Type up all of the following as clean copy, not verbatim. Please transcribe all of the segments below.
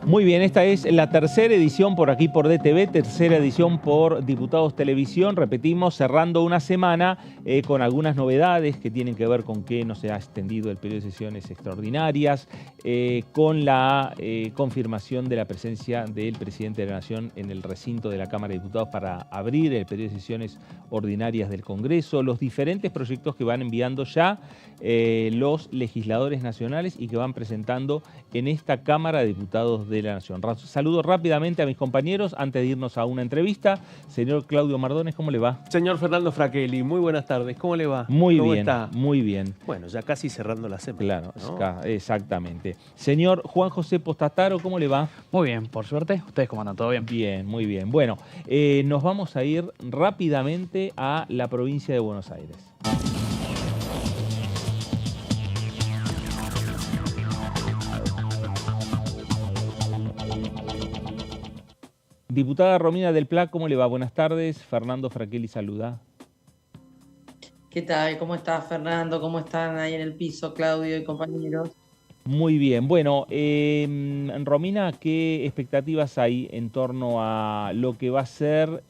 Muy bien, esta es la tercera edición por aquí por DTV, tercera edición por Diputados Televisión. Repetimos, cerrando una semana con algunas novedades que tienen que ver con que no se ha extendido el periodo de sesiones extraordinarias, con la confirmación de la presencia del presidente de la Nación en el recinto de la Cámara de Diputados para abrir el periodo de sesiones ordinarias del Congreso, los diferentes proyectos que van enviando ya los legisladores nacionales y que van presentando en esta Cámara de Diputados de la Nación. Saludo rápidamente a mis compañeros antes de irnos a una entrevista. Señor Claudio Mardones, ¿cómo le va? Señor Fernando Fraquelli, muy buenas tardes. ¿Cómo le va? Muy ¿Cómo bien, está? muy bien. Bueno, ya casi cerrando la semana. Claro, ¿no? exactamente. Señor Juan José Postataro, ¿cómo le va? Muy bien, por suerte. ¿Ustedes cómo andan? ¿Todo bien? Bien, muy bien. Bueno, nos vamos a ir rápidamente a la provincia de Buenos Aires. Diputada Romina del Pla, ¿cómo le va? Buenas tardes. Fernando Fraquelli saluda. ¿Qué tal? ¿Cómo estás, Fernando? ¿Cómo están ahí en el piso, Claudio y compañeros? Muy bien. Bueno, Romina, ¿qué expectativas hay en torno a lo que va a ser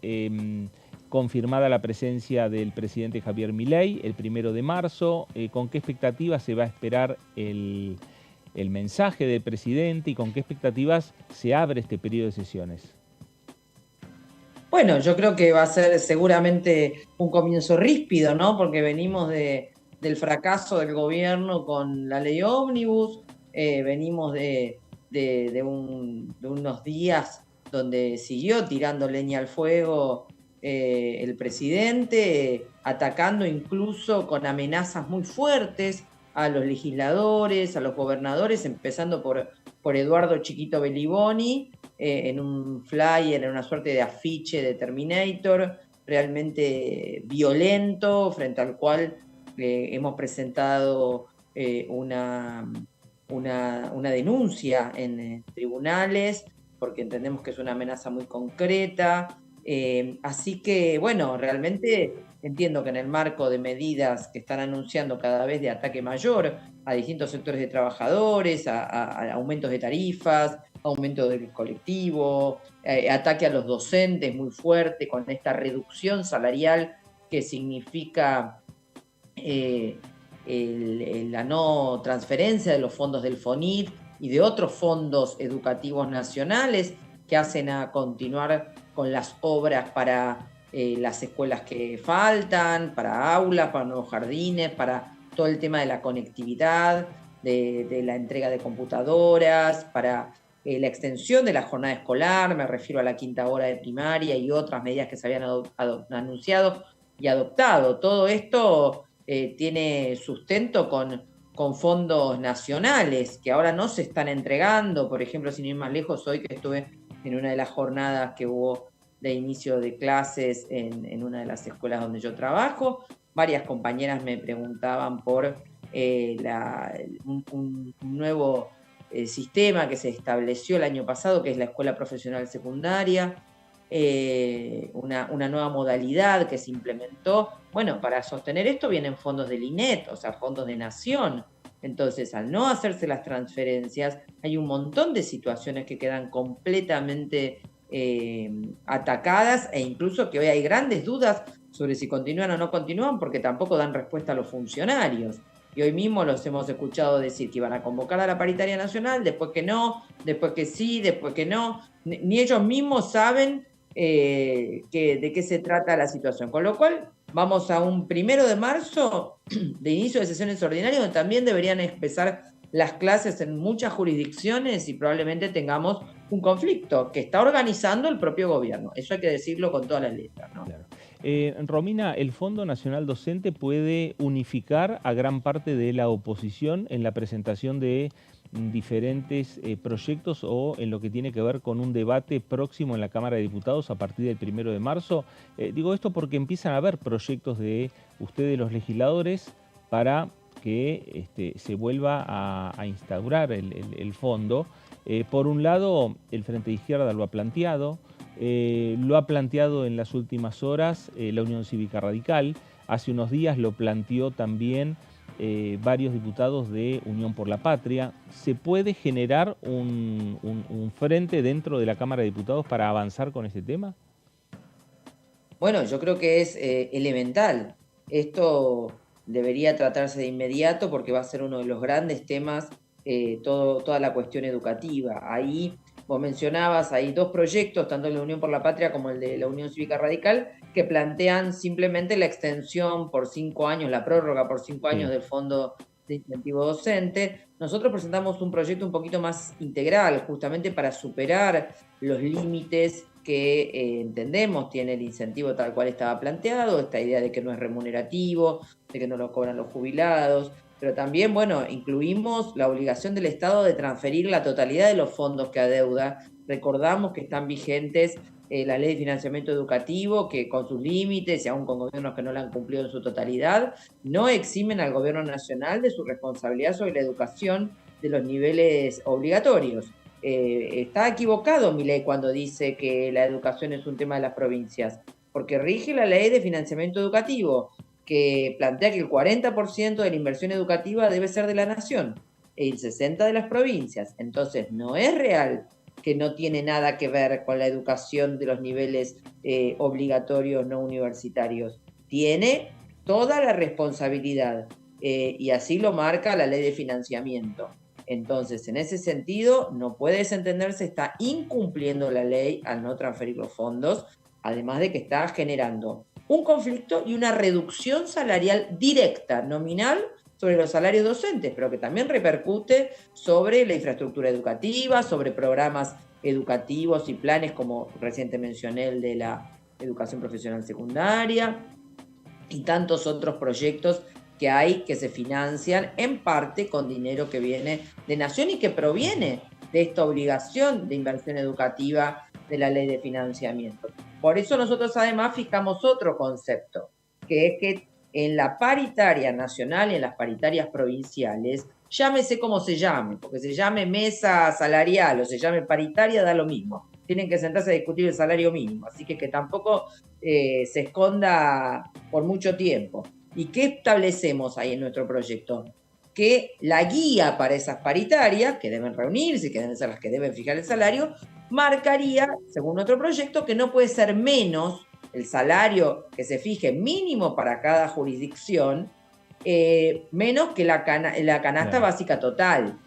confirmada la presencia del presidente Javier Milei el 1 de marzo? ¿Con qué expectativas se va a esperar el mensaje del presidente y con qué expectativas se abre este periodo de sesiones? Bueno, yo creo que va a ser seguramente un comienzo ríspido, ¿no? Porque venimos del fracaso del gobierno con la ley ómnibus, venimos de unos días donde siguió tirando leña al fuego el presidente, atacando incluso con amenazas muy fuertes a los legisladores, a los gobernadores, empezando por Eduardo Chiquito Beliboni, en un flyer, en una suerte de afiche de Terminator, realmente violento, frente al cual hemos presentado una denuncia en tribunales, porque entendemos que es una amenaza muy concreta. Así que, bueno, realmente entiendo que en el marco de medidas que están anunciando cada vez de ataque mayor a distintos sectores de trabajadores, a aumentos de tarifas, aumento del colectivo, ataque a los docentes muy fuerte con esta reducción salarial que significa la no transferencia de los fondos del FONIT y de otros fondos educativos nacionales que hacen a continuar con las obras para las escuelas que faltan, para aulas, para nuevos jardines, para todo el tema de la conectividad, de la entrega de computadoras, para la extensión de la jornada escolar, me refiero a la 5ª hora de primaria y otras medidas que se habían anunciado y adoptado. Todo esto tiene sustento con fondos nacionales que ahora no se están entregando. Por ejemplo, sin ir más lejos, hoy que estuve en una de las jornadas que hubo de inicio de clases en una de las escuelas donde yo trabajo, varias compañeras me preguntaban por un nuevo sistema que se estableció el año pasado, que es la Escuela Profesional Secundaria, una nueva modalidad que se implementó. Bueno, para sostener esto vienen fondos del INET, o sea, fondos de nación. Entonces, al no hacerse las transferencias, hay un montón de situaciones que quedan completamente atacadas e incluso que hoy hay grandes dudas sobre si continúan o no continúan porque tampoco dan respuesta a los funcionarios. Y hoy mismo los hemos escuchado decir que iban a convocar a la paritaria nacional, después que no, después que sí, después que no. Ni ellos mismos saben de qué se trata la situación. Con lo cual, vamos a un 1 de marzo de inicio de sesiones ordinarias, donde también deberían empezar las clases en muchas jurisdicciones y probablemente tengamos un conflicto que está organizando el propio gobierno. Eso hay que decirlo con todas las letras, ¿no? Claro. Romina, el Fondo Nacional Docente puede unificar a gran parte de la oposición en la presentación de diferentes proyectos o en lo que tiene que ver con un debate próximo en la Cámara de Diputados a partir del 1 de marzo. Digo esto porque empiezan a haber proyectos de ustedes los legisladores para que se vuelva a instaurar el fondo. Por un lado, el Frente de Izquierda lo ha planteado en las últimas horas la Unión Cívica Radical. Hace unos días lo planteó también varios diputados de Unión por la Patria. ¿Se puede generar un frente dentro de la Cámara de Diputados para avanzar con este tema? Bueno, yo creo que es elemental. Esto debería tratarse de inmediato porque va a ser uno de los grandes temas, toda la cuestión educativa. Ahí vos mencionabas, hay dos proyectos, tanto el de Unión por la Patria como el de la Unión Cívica Radical, que plantean simplemente la extensión por 5 años, la prórroga por 5 años del Fondo de Incentivo Docente. Nosotros presentamos un proyecto un poquito más integral, justamente para superar los límites que entendemos tiene el incentivo tal cual estaba planteado, esta idea de que no es remunerativo, de que no lo cobran los jubilados, pero también, bueno, incluimos la obligación del Estado de transferir la totalidad de los fondos que adeuda. Recordamos que están vigentes la Ley de Financiamiento Educativo, que con sus límites y aún con gobiernos que no la han cumplido en su totalidad, no eximen al gobierno nacional de su responsabilidad sobre la educación de los niveles obligatorios. Está equivocado Milei cuando dice que la educación es un tema de las provincias, porque rige la Ley de Financiamiento Educativo, que plantea que el 40% de la inversión educativa debe ser de la nación y el 60% de las provincias. Entonces, no es real que no tiene nada que ver con la educación de los niveles obligatorios no universitarios. Tiene toda la responsabilidad y así lo marca la Ley de Financiamiento. Entonces, en ese sentido, no puede desentenderse, está incumpliendo la ley al no transferir los fondos, además de que está generando un conflicto y una reducción salarial directa, nominal, sobre los salarios docentes, pero que también repercute sobre la infraestructura educativa, sobre programas educativos y planes, como reciente mencioné, el de la educación profesional secundaria, y tantos otros proyectos que hay que se financian en parte con dinero que viene de Nación y que proviene de esta obligación de inversión educativa de la Ley de Financiamiento. Por eso nosotros además fijamos otro concepto, que es que en la paritaria nacional y en las paritarias provinciales, llámese como se llame, porque se llame mesa salarial o se llame paritaria, da lo mismo. Tienen que sentarse a discutir el salario mínimo, así que tampoco se esconda por mucho tiempo. ¿Y qué establecemos ahí en nuestro proyecto? Que la guía para esas paritarias, que deben reunirse, que deben ser las que deben fijar el salario, marcaría, según nuestro proyecto, que no puede ser menos el salario que se fije mínimo para cada jurisdicción, menos que la canasta básica total.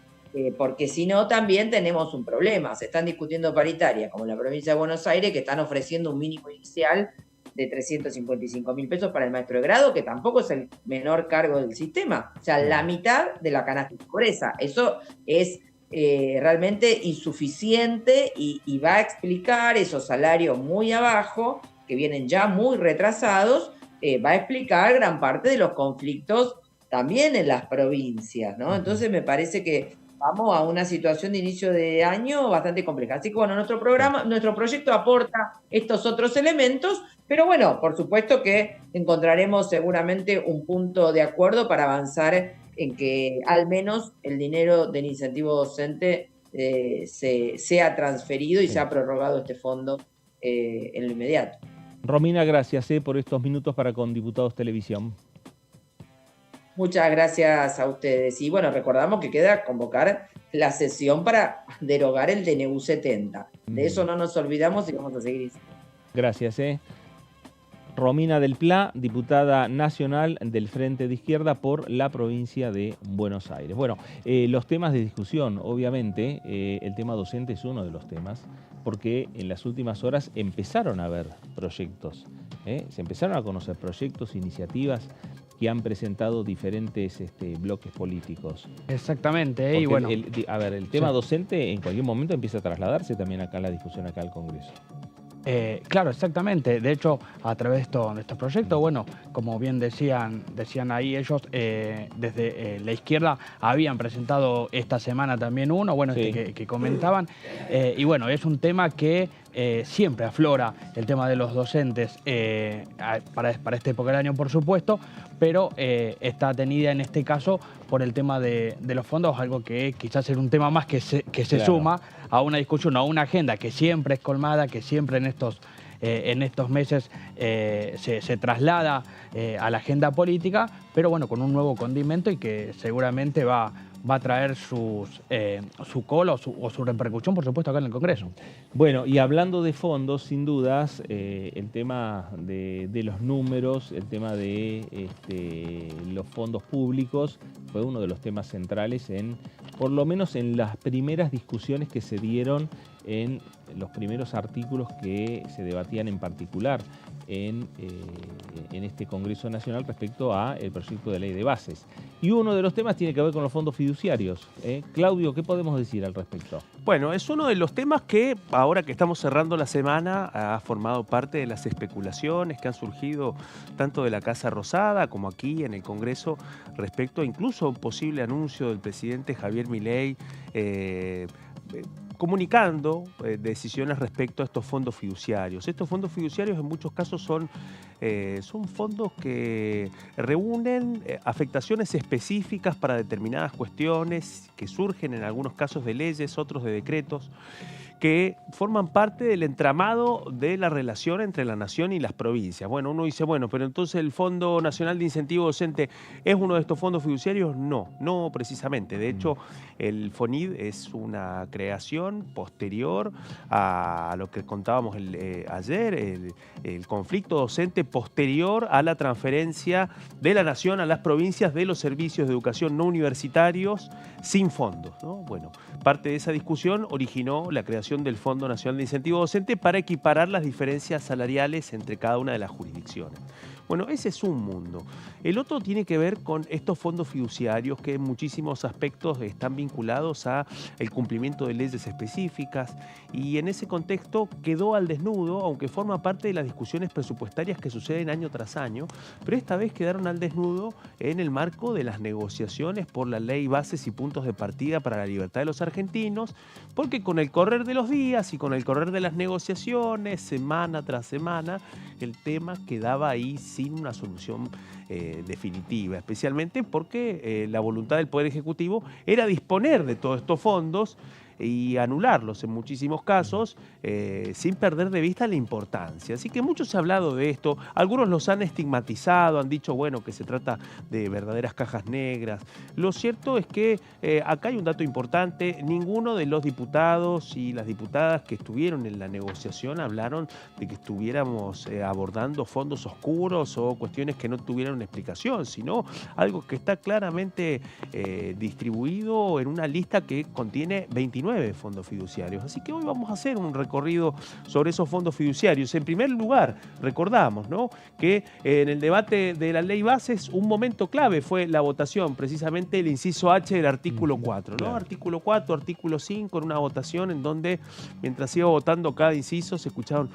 Porque si no, también tenemos un problema. Se están discutiendo paritarias, como en la provincia de Buenos Aires, que están ofreciendo un mínimo inicial de 355.000 pesos para el maestro de grado, que tampoco es el menor cargo del sistema. O sea, la mitad de la canasta de pobreza. Eso es realmente insuficiente y va a explicar esos salarios muy abajo, que vienen ya muy retrasados, va a explicar gran parte de los conflictos también en las provincias, ¿no? Entonces me parece que vamos a una situación de inicio de año bastante compleja. Así que bueno, nuestro proyecto aporta estos otros elementos, pero bueno, por supuesto que encontraremos seguramente un punto de acuerdo para avanzar en que al menos el dinero del incentivo docente sea transferido y sea prorrogado este fondo en lo inmediato. Romina, gracias por estos minutos para con Diputados Televisión. Muchas gracias a ustedes. Y bueno, recordamos que queda convocar la sesión para derogar el DNU 70. De eso no nos olvidamos y vamos a seguir. Gracias. Romina del Pla, diputada nacional del Frente de Izquierda por la provincia de Buenos Aires. Bueno, los temas de discusión, obviamente, el tema docente es uno de los temas, porque en las últimas horas empezaron a haber proyectos, se empezaron a conocer proyectos, iniciativas que han presentado diferentes bloques políticos. Exactamente. Y bueno, el tema docente en cualquier momento empieza a trasladarse también acá en la discusión acá al Congreso. Claro, exactamente. De hecho, a través de estos proyectos, bueno, como bien decían ahí ellos, desde la izquierda habían presentado esta semana también uno, bueno, sí, que comentaban. Y bueno, es un tema que siempre aflora, el tema de los docentes, para esta época del año, por supuesto, pero está atenida en este caso por el tema de los fondos, algo que quizás es un tema más que se suma a una discusión, a una agenda que siempre es colmada, que siempre en en estos meses se traslada a la agenda política, pero bueno, con un nuevo condimento y que seguramente va a traer su cola o su repercusión, por supuesto, acá en el Congreso. Bueno, y hablando de fondos, sin dudas, el tema de los números, el tema de los fondos públicos fue uno de los temas centrales por lo menos en las primeras discusiones que se dieron en los primeros artículos que se debatían en particular en este Congreso Nacional respecto al proyecto de ley de bases. Y uno de los temas tiene que ver con los fondos fiduciarios. Claudio, ¿qué podemos decir al respecto? Bueno, es uno de los temas que, ahora que estamos cerrando la semana, ha formado parte de las especulaciones que han surgido tanto de la Casa Rosada como aquí en el Congreso respecto incluso a un posible anuncio del presidente Javier Milei comunicando decisiones respecto a estos fondos fiduciarios. Estos fondos fiduciarios en muchos casos son fondos que reúnen afectaciones específicas para determinadas cuestiones que surgen en algunos casos de leyes, otros de decretos, que forman parte del entramado de la relación entre la nación y las provincias. Bueno, uno dice, bueno, pero entonces el Fondo Nacional de Incentivo Docente ¿es uno de estos fondos fiduciarios? No, no precisamente. De hecho, el FONID es una creación posterior a lo que contábamos ayer, el conflicto docente posterior a la transferencia de la nación a las provincias de los servicios de educación no universitarios sin fondos, ¿no? Bueno, parte de esa discusión originó la creación del Fondo Nacional de Incentivo Docente para equiparar las diferencias salariales entre cada una de las jurisdicciones. Bueno, ese es un mundo. El otro tiene que ver con estos fondos fiduciarios que en muchísimos aspectos están vinculados a el cumplimiento de leyes específicas y en ese contexto quedó al desnudo, aunque forma parte de las discusiones presupuestarias que suceden año tras año, pero esta vez quedaron al desnudo en el marco de las negociaciones por la Ley Bases y Puntos de Partida para la Libertad de los Argentinos, porque con el correr de los días y con el correr de las negociaciones, semana tras semana, el tema quedaba ahí sin una solución definitiva, especialmente porque la voluntad del Poder Ejecutivo era disponer de todos estos fondos y anularlos en muchísimos casos sin perder de vista la importancia. Así que mucho se ha hablado de esto, algunos los han estigmatizado, han dicho, bueno, que se trata de verdaderas cajas negras. Lo cierto es que acá hay un dato importante, ninguno de los diputados y las diputadas que estuvieron en la negociación hablaron de que estuviéramos abordando fondos oscuros o cuestiones que no tuvieran una explicación, sino algo que está claramente distribuido en una lista que contiene 29 fondos fiduciarios. Así que hoy vamos a hacer un recorrido sobre esos fondos fiduciarios. En primer lugar, recordamos, ¿no?, que en el debate de la ley bases un momento clave fue la votación, precisamente el inciso H del artículo 4, ¿no? Claro. Artículo 4, artículo 5, en una votación en donde mientras iba votando cada inciso se escuchaban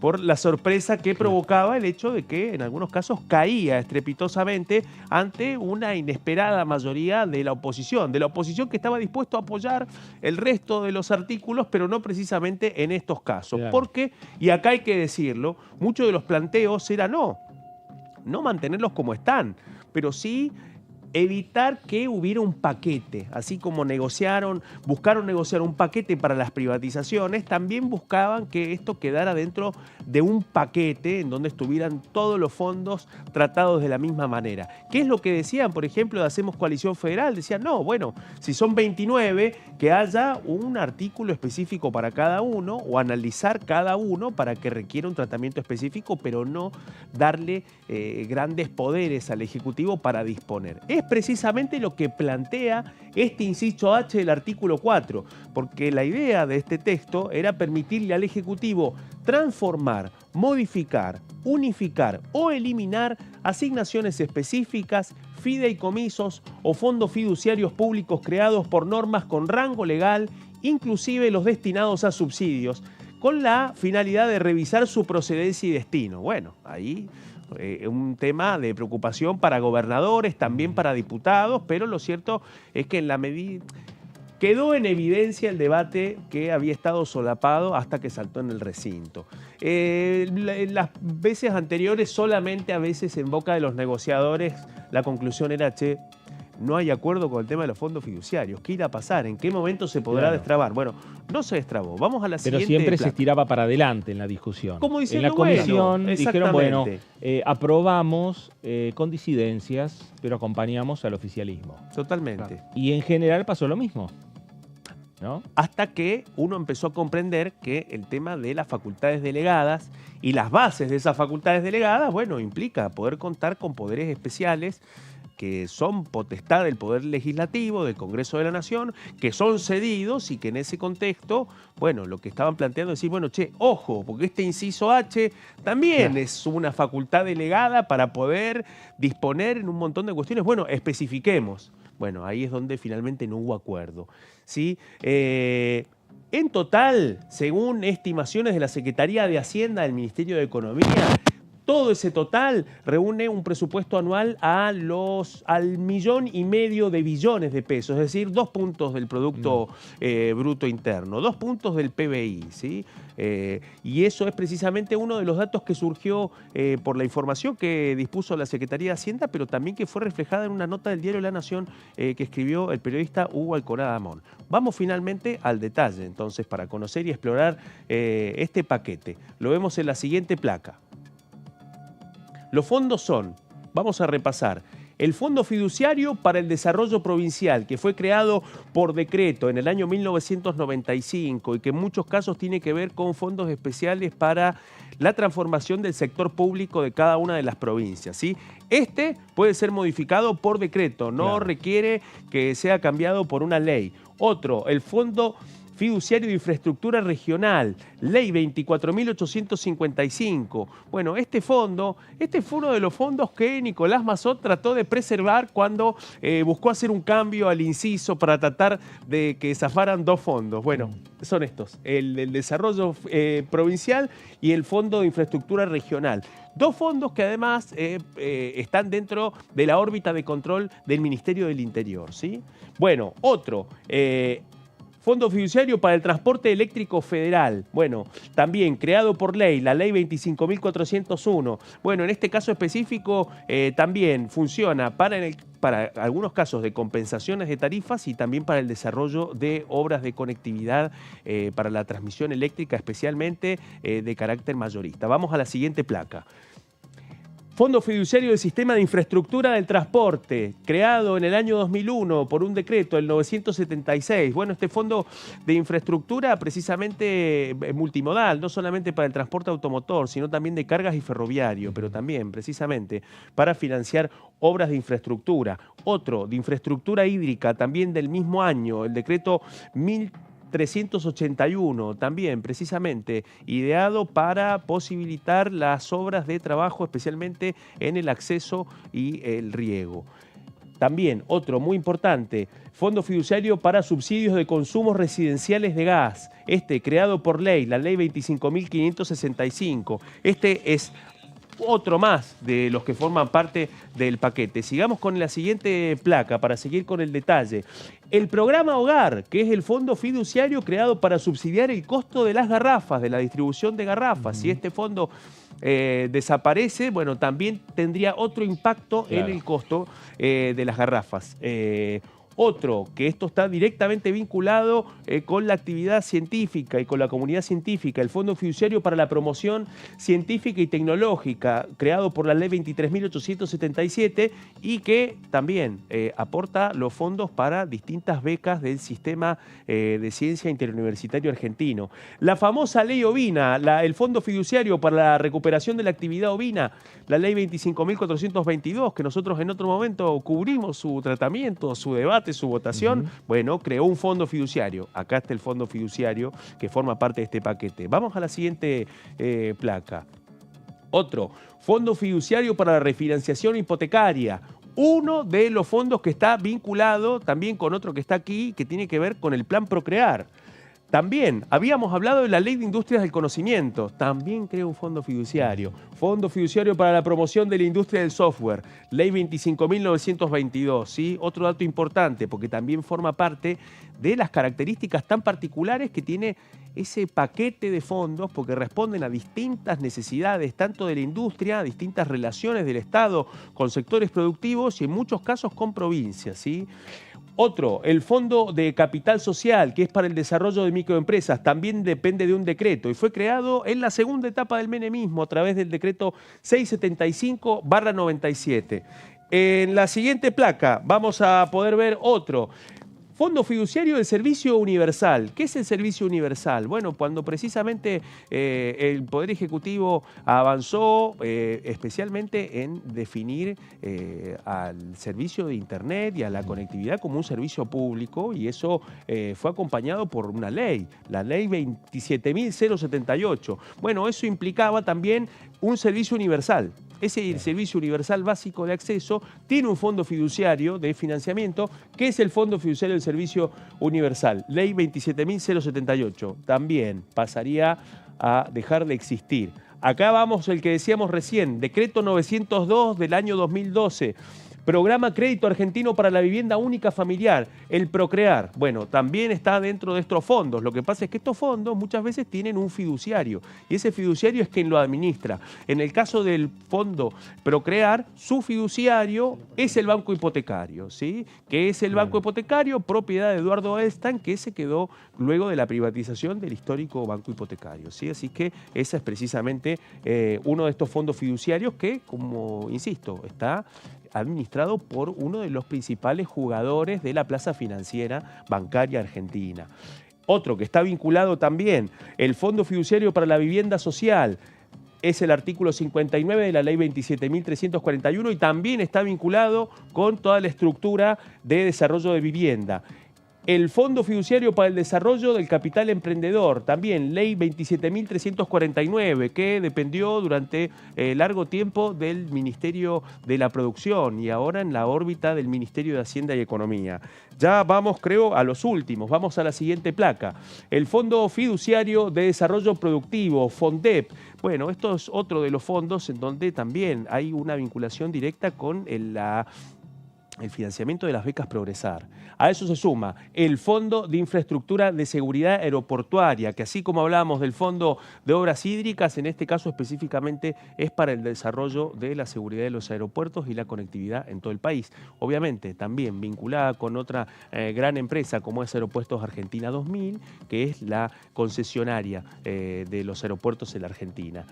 por la sorpresa que provocaba el hecho de que en algunos casos caía estrepitosamente ante una inesperada mayoría de la oposición que estaba dispuesto a apoyar el resto de los artículos, pero no precisamente en estos casos. Claro. Porque, y acá hay que decirlo, muchos de los planteos eran no mantenerlos como están, pero sí evitar que hubiera un paquete, así como buscaron negociar un paquete para las privatizaciones, también buscaban que esto quedara dentro de un paquete en donde estuvieran todos los fondos tratados de la misma manera. ¿Qué es lo que decían, por ejemplo, de Hacemos Coalición Federal? Decían, no, bueno, si son 29, que haya un artículo específico para cada uno o analizar cada uno para que requiera un tratamiento específico, pero no darle grandes poderes al Ejecutivo para disponer. Es precisamente lo que plantea este inciso H del artículo 4, porque la idea de este texto era permitirle al Ejecutivo transformar, modificar, unificar o eliminar asignaciones específicas, fideicomisos o fondos fiduciarios públicos creados por normas con rango legal, inclusive los destinados a subsidios, con la finalidad de revisar su procedencia y destino. Bueno, ahí un tema de preocupación para gobernadores, también para diputados, pero lo cierto es que en la medida quedó en evidencia el debate que había estado solapado hasta que saltó en el recinto. En las veces anteriores, solamente a veces en boca de los negociadores, la conclusión era, no hay acuerdo con el tema de los fondos fiduciarios. ¿Qué irá a pasar? ¿En qué momento se podrá destrabar? Bueno, no se destrabó. Vamos a la siguiente. Pero siempre se placa. estiraba para adelante en la discusión. Como diciendo, en la comisión bueno, dijeron, bueno, aprobamos con disidencias, pero acompañamos al oficialismo. Totalmente. Claro. Y en general pasó lo mismo, ¿no? Hasta que uno empezó a comprender que el tema de las facultades delegadas y las bases de esas facultades delegadas, bueno, implica poder contar con poderes especiales que son potestad del Poder Legislativo, del Congreso de la Nación, que son cedidos y que en ese contexto, bueno, lo que estaban planteando es decir, bueno, che, ojo, porque este inciso H también es una facultad delegada para poder disponer en un montón de cuestiones. Bueno, especifiquemos. Bueno, ahí es donde finalmente no hubo acuerdo, ¿sí? En total, según estimaciones de la Secretaría de Hacienda del Ministerio de Economía, todo ese total reúne un presupuesto anual al 1,5 millones de billones de pesos, es decir, 2 puntos del Producto Bruto Interno, 2 puntos del PBI, ¿sí? Y eso es precisamente uno de los datos que surgió por la información que dispuso la Secretaría de Hacienda, pero también que fue reflejada en una nota del diario La Nación que escribió el periodista Hugo Alcorada Amón. Vamos finalmente al detalle, entonces, para conocer y explorar este paquete. Lo vemos en la siguiente placa. Los fondos son, vamos a repasar, el Fondo Fiduciario para el Desarrollo Provincial, que fue creado por decreto en el año 1995 y que en muchos casos tiene que ver con fondos especiales para la transformación del sector público de cada una de las provincias, ¿sí? Este puede ser modificado por decreto, no requiere que sea cambiado por una ley. Otro, el Fondo Fiduciario de Infraestructura Regional, Ley 24.855. Bueno, este fue uno de los fondos que Nicolás Massot trató de preservar cuando buscó hacer un cambio al inciso para tratar de que zafaran 2 fondos. Bueno, son estos, el del Desarrollo Provincial y el Fondo de Infraestructura Regional. 2 fondos que además están dentro de la órbita de control del Ministerio del Interior, ¿sí? Bueno, otro, Fondo Fiduciario para el Transporte Eléctrico Federal. Bueno, también creado por ley, la ley 25.401. Bueno, en este caso específico también funciona para algunos casos de compensaciones de tarifas y también para el desarrollo de obras de conectividad para la transmisión eléctrica, especialmente de carácter mayorista. Vamos a la siguiente placa. Fondo Fiduciario del Sistema de Infraestructura del Transporte, creado en el año 2001 por un decreto, el 976. Bueno, este fondo de infraestructura precisamente multimodal, no solamente para el transporte automotor, sino también de cargas y ferroviario, pero también precisamente para financiar obras de infraestructura. Otro, de infraestructura hídrica, también del mismo año, el decreto 1381, también precisamente ideado para posibilitar las obras de trabajo, especialmente en el acceso y el riego. También, otro muy importante, Fondo Fiduciario para Subsidios de Consumos Residenciales de Gas, creado por ley, la ley 25.565. Este es otro más de los que forman parte del paquete. Sigamos con la siguiente placa para seguir con el detalle. El programa Hogar, que es el fondo fiduciario creado para subsidiar el costo de las garrafas, de la distribución de garrafas. Si este fondo desaparece, bueno, también tendría otro impacto en el costo de las garrafas. Otro, que esto está directamente vinculado con la actividad científica y con la comunidad científica, el Fondo Fiduciario para la Promoción Científica y Tecnológica, creado por la Ley 23.877 y que también aporta los fondos para distintas becas del Sistema de Ciencia Interuniversitario Argentino. La famosa Ley Ovina, el Fondo Fiduciario para la Recuperación de la Actividad Ovina, la Ley 25.422, que nosotros en otro momento cubrimos su tratamiento, su debate, su votación, bueno, creó un fondo fiduciario. Acá está el fondo fiduciario que forma parte de este paquete. Vamos a la siguiente placa. Otro, Fondo Fiduciario para la Refinanciación Hipotecaria. Uno de los fondos que está vinculado también con otro que está aquí, que tiene que ver con el Plan Procrear. También habíamos hablado de la Ley de Industrias del Conocimiento. También crea un fondo fiduciario. Fondo fiduciario para la promoción de la industria del software. Ley 25.922. ¿Sí? Otro dato importante, porque también forma parte de las características tan particulares que tiene ese paquete de fondos, porque responden a distintas necesidades, tanto de la industria, a distintas relaciones del Estado con sectores productivos y en muchos casos con provincias, ¿sí? Otro, el Fondo de Capital Social, que es para el desarrollo de microempresas, también depende de un decreto y fue creado en la segunda etapa del menemismo a través del decreto 675/97. En la siguiente placa vamos a poder ver otro. Fondo fiduciario del Servicio Universal. ¿Qué es el Servicio Universal? Bueno, cuando precisamente el Poder Ejecutivo avanzó especialmente en definir al servicio de Internet y a la conectividad como un servicio público, y eso fue acompañado por una ley, la Ley 27.078. Bueno, eso implicaba también un servicio universal. Ese servicio universal básico de acceso tiene un fondo fiduciario de financiamiento, que es el Fondo Fiduciario del Servicio Universal. Ley 27.078. También pasaría a dejar de existir. Acá vamos el que decíamos recién, Decreto 902 del año 2012. Programa Crédito Argentino para la Vivienda Única Familiar, el Procrear. Bueno, también está dentro de estos fondos. Lo que pasa es que estos fondos muchas veces tienen un fiduciario y ese fiduciario es quien lo administra. En el caso del fondo Procrear, su fiduciario es el Banco Hipotecario, ¿sí? Que es el Banco Hipotecario, propiedad de Eduardo Elstán, que se quedó luego de la privatización del histórico Banco Hipotecario, ¿sí? Así que ese es precisamente uno de estos fondos fiduciarios que, como insisto, está administrado por uno de los principales jugadores de la plaza financiera bancaria argentina. Otro que está vinculado también, el Fondo Fiduciario para la Vivienda Social, es el artículo 59 de la Ley 27.341 y también está vinculado con toda la estructura de desarrollo de vivienda. El Fondo Fiduciario para el Desarrollo del Capital Emprendedor, también Ley 27.349, que dependió durante largo tiempo del Ministerio de la Producción y ahora en la órbita del Ministerio de Hacienda y Economía. Ya vamos, creo, a los últimos. Vamos a la siguiente placa. El Fondo Fiduciario de Desarrollo Productivo, FONDEP. Bueno, esto es otro de los fondos en donde también hay una vinculación directa con el financiamiento de las becas Progresar. A eso se suma el Fondo de Infraestructura de Seguridad Aeroportuaria, que así como hablábamos del Fondo de Obras Hídricas, en este caso específicamente es para el desarrollo de la seguridad de los aeropuertos y la conectividad en todo el país. Obviamente también vinculada con otra gran empresa como es Aeropuertos Argentina 2000, que es la concesionaria de los aeropuertos en la Argentina.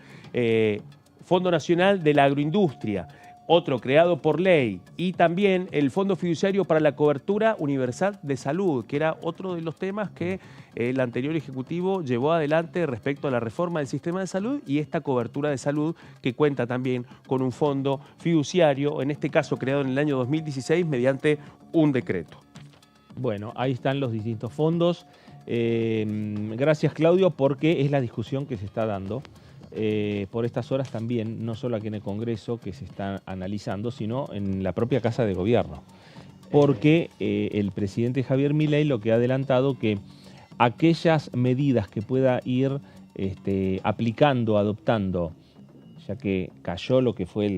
Fondo Nacional de la Agroindustria, otro creado por ley, y también el Fondo Fiduciario para la Cobertura Universal de Salud, que era otro de los temas que el anterior Ejecutivo llevó adelante respecto a la reforma del sistema de salud y esta cobertura de salud que cuenta también con un fondo fiduciario, en este caso creado en el año 2016 mediante un decreto. Bueno, ahí están los distintos fondos. Gracias, Claudio, porque es la discusión que se está dando. Por estas horas también, no solo aquí en el Congreso que se está analizando, sino en la propia Casa de Gobierno. Porque el presidente Javier Milei lo que ha adelantado que aquellas medidas que pueda ir aplicando, adoptando, ya que cayó lo que fue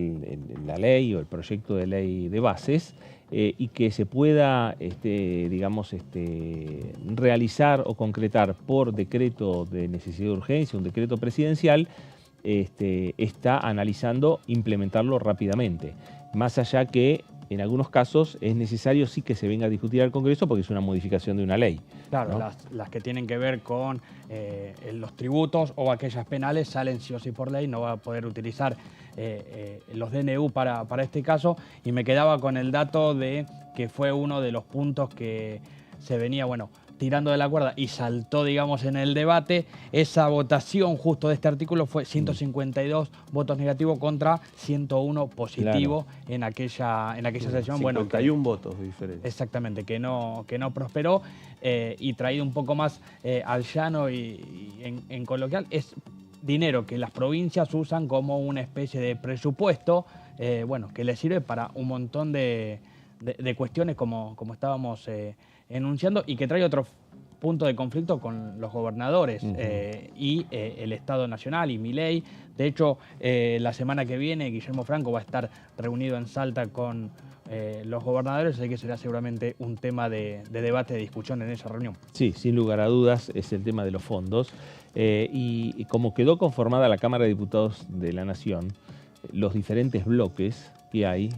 la ley o el proyecto de ley de bases, y que se pueda, realizar o concretar por decreto de necesidad de urgencia, un decreto presidencial, está analizando implementarlo rápidamente. Más allá que en algunos casos es necesario sí que se venga a discutir al Congreso porque es una modificación de una ley. Claro, ¿no? las que tienen que ver con los tributos o aquellas penales salen sí o sí por ley, no va a poder utilizar los DNU para este caso, y me quedaba con el dato de que fue uno de los puntos que se venía, tirando de la cuerda y saltó, digamos, en el debate. Esa votación justo de este artículo fue 152 votos negativos contra 101 positivos, claro, en aquella sesión. 51 votos de diferencia. Exactamente, que no prosperó, y traído un poco más al llano y en coloquial, es dinero que las provincias usan como una especie de presupuesto, que les sirve para un montón de cuestiones como estábamos enunciando, y que trae otro puntos de conflicto con los gobernadores y el Estado Nacional y Milei. De hecho, la semana que viene Guillermo Franco va a estar reunido en Salta con los gobernadores, así que será seguramente un tema de debate, de discusión en esa reunión. Sí, sin lugar a dudas es el tema de los fondos. Y como quedó conformada la Cámara de Diputados de la Nación, los diferentes bloques que hay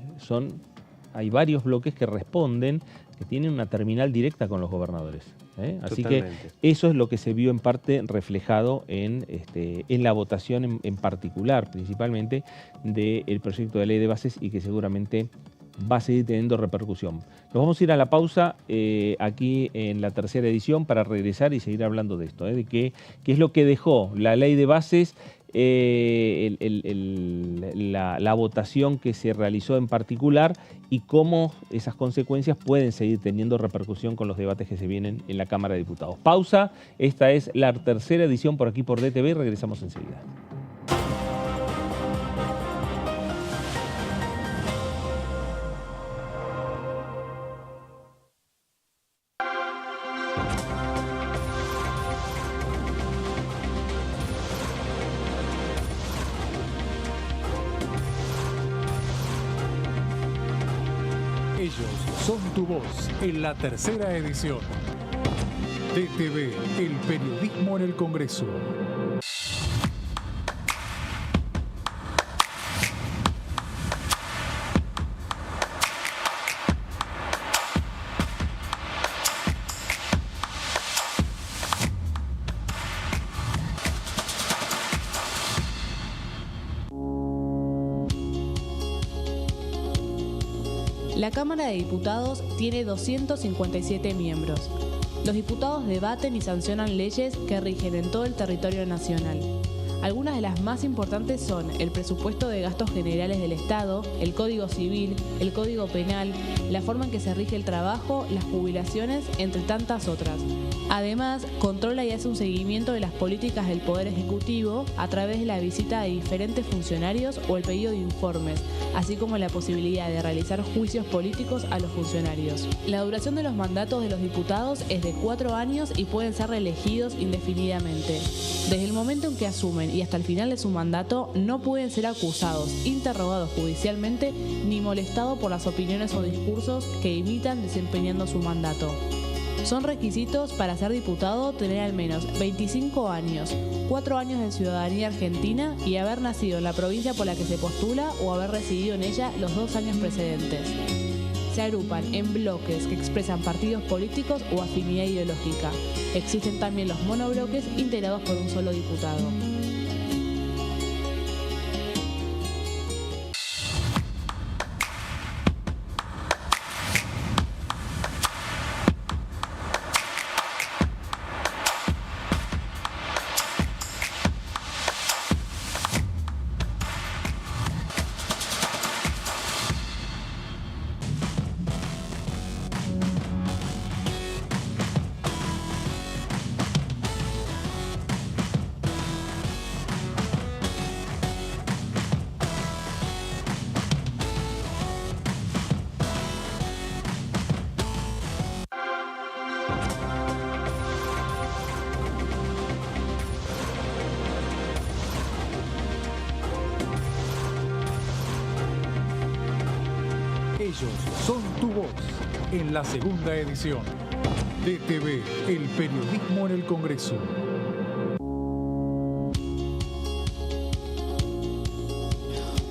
varios bloques que responden, que tienen una terminal directa con los gobernadores. Así que eso es lo que se vio en parte reflejado en la votación en particular, principalmente del proyecto de ley de bases, y que seguramente va a seguir teniendo repercusión. Nos vamos a ir a la pausa aquí en la tercera edición para regresar y seguir hablando de esto, de qué es lo que dejó la ley de bases, la votación que se realizó en particular y cómo esas consecuencias pueden seguir teniendo repercusión con los debates que se vienen en la Cámara de Diputados. Pausa, esta es la tercera edición por aquí por DTV y regresamos enseguida. Ellos son tu voz en la tercera edición. DTV, el periodismo en el Congreso. La Cámara de Diputados tiene 257 miembros. Los diputados debaten y sancionan leyes que rigen en todo el territorio nacional. Algunas de las más importantes son el presupuesto de gastos generales del Estado, el Código Civil, el Código Penal, la forma en que se rige el trabajo, las jubilaciones, entre tantas otras. Además, controla y hace un seguimiento de las políticas del Poder Ejecutivo a través de la visita de diferentes funcionarios o el pedido de informes, así como la posibilidad de realizar juicios políticos a los funcionarios. La duración de los mandatos de los diputados es de 4 años y pueden ser reelegidos indefinidamente. Desde el momento en que asumen y hasta el final de su mandato, no pueden ser acusados, interrogados judicialmente, ni molestados por las opiniones o discursos que imitan desempeñando su mandato. Son requisitos para ser diputado tener al menos 25 años, 4 años de ciudadanía argentina y haber nacido en la provincia por la que se postula o haber residido en ella los 2 años precedentes. Se agrupan en bloques que expresan partidos políticos o afinidad ideológica. Existen también los monobloques integrados por un solo diputado. Ellos son tu voz en la segunda edición. DTV, el periodismo en el Congreso.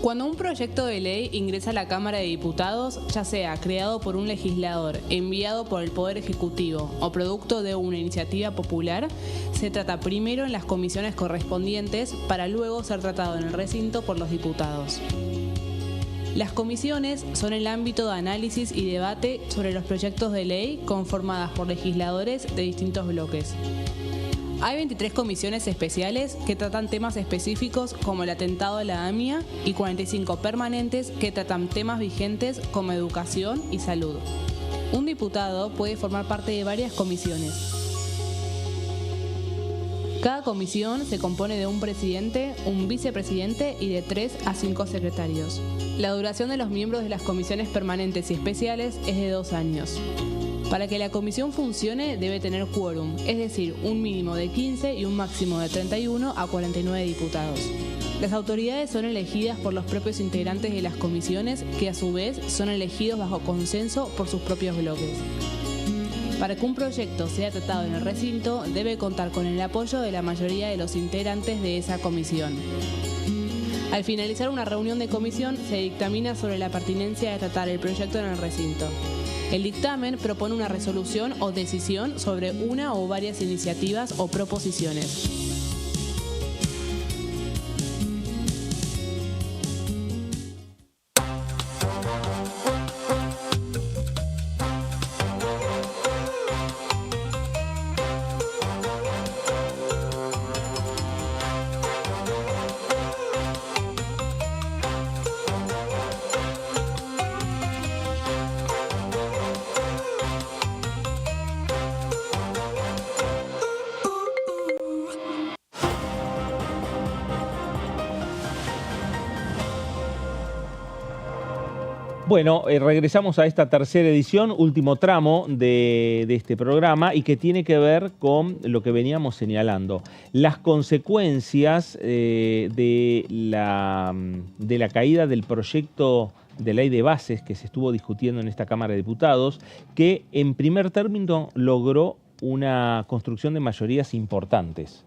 Cuando un proyecto de ley ingresa a la Cámara de Diputados, ya sea creado por un legislador, enviado por el Poder Ejecutivo o producto de una iniciativa popular, se trata primero en las comisiones correspondientes para luego ser tratado en el recinto por los diputados. Las comisiones son el ámbito de análisis y debate sobre los proyectos de ley conformadas por legisladores de distintos bloques. Hay 23 comisiones especiales que tratan temas específicos como el atentado a la AMIA y 45 permanentes que tratan temas vigentes como educación y salud. Un diputado puede formar parte de varias comisiones. Cada comisión se compone de un presidente, un vicepresidente y de 3 a 5 secretarios. La duración de los miembros de las comisiones permanentes y especiales es de 2 años. Para que la comisión funcione debe tener quórum, es decir, un mínimo de 15 y un máximo de 31 a 49 diputados. Las autoridades son elegidas por los propios integrantes de las comisiones, que a su vez son elegidos bajo consenso por sus propios bloques. Para que un proyecto sea tratado en el recinto, debe contar con el apoyo de la mayoría de los integrantes de esa comisión. Al finalizar una reunión de comisión, se dictamina sobre la pertinencia de tratar el proyecto en el recinto. El dictamen propone una resolución o decisión sobre una o varias iniciativas o proposiciones. Bueno, regresamos a esta tercera edición, último tramo de este programa y que tiene que ver con lo que veníamos señalando. Las consecuencias de la caída del proyecto de ley de bases que se estuvo discutiendo en esta Cámara de Diputados, que en primer término logró una construcción de mayorías importantes,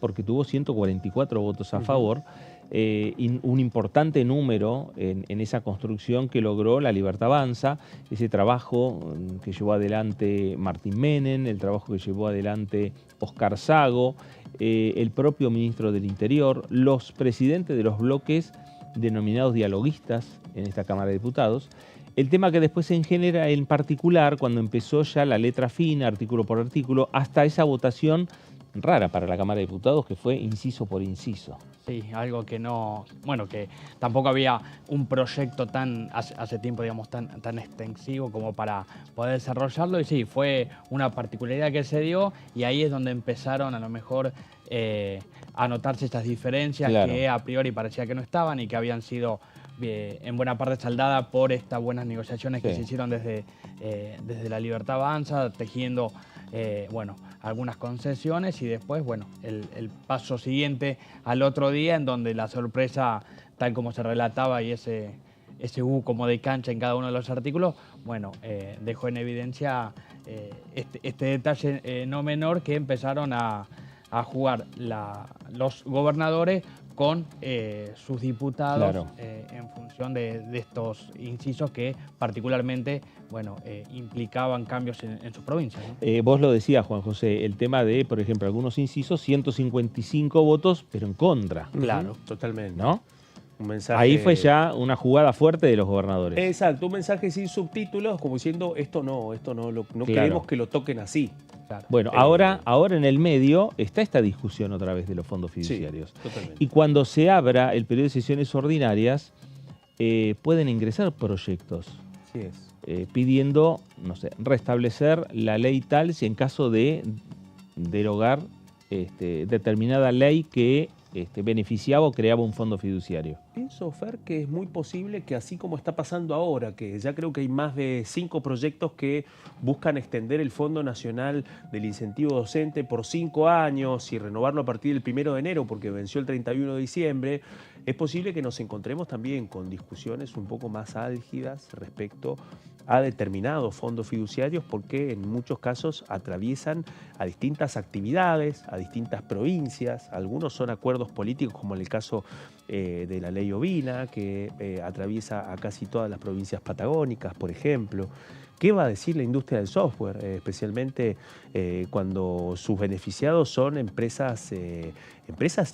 porque tuvo 144 votos a favor. Un importante número en esa construcción que logró La Libertad Avanza, ese trabajo que llevó adelante Martín Menem, el trabajo que llevó adelante Oscar Sago, el propio ministro del Interior, los presidentes de los bloques denominados dialoguistas en esta Cámara de Diputados. El tema que después se genera en particular cuando empezó ya la letra fina, artículo por artículo, hasta esa votación rara para la Cámara de Diputados que fue inciso por inciso. Sí, algo que no, bueno, que tampoco había un proyecto hace tiempo, digamos, tan extensivo como para poder desarrollarlo. Y sí, fue una particularidad que se dio y ahí es donde empezaron a lo mejor a notarse estas diferencias, claro, que a priori parecía que no estaban y que habían sido en buena parte saldadas por estas buenas negociaciones que se hicieron desde La Libertad Avanza, tejiendo bueno, algunas concesiones y después, bueno, el paso siguiente al otro día en donde la sorpresa, tal como se relataba y ese como de cancha en cada uno de los artículos, bueno, dejó en evidencia este detalle no menor, que empezaron a jugar los gobernadores con sus diputados, claro, en función de estos incisos que particularmente, bueno, implicaban cambios en sus provincias, ¿no? Vos lo decías, Juan José, el tema de, por ejemplo, algunos incisos, 155 votos, pero en contra. Claro, totalmente. ¿No? Un mensaje... Ahí fue ya una jugada fuerte de los gobernadores. Exacto, un mensaje sin subtítulos, como diciendo, esto no claro, queremos que lo toquen así. Claro. Bueno, ahora en el medio está esta discusión otra vez de los fondos fiduciarios. Sí, totalmente. Y cuando se abra el periodo de sesiones ordinarias, pueden ingresar proyectos. Así es. Pidiendo, no sé, restablecer la ley tal si en caso de derogar determinada ley que beneficiaba o creaba un fondo fiduciario. Pienso, Fer, que es muy posible que así como está pasando ahora, que ya creo que hay más de 5 proyectos que buscan extender el Fondo Nacional del Incentivo Docente por 5 años y renovarlo a partir del 1 de enero porque venció el 31 de diciembre, es posible que nos encontremos también con discusiones un poco más álgidas respecto a determinados fondos fiduciarios porque en muchos casos atraviesan a distintas actividades, a distintas provincias. Algunos son acuerdos políticos, como en el caso de la ley ovina, que atraviesa a casi todas las provincias patagónicas, por ejemplo. ¿Qué va a decir la industria del software? Especialmente cuando sus beneficiados son empresas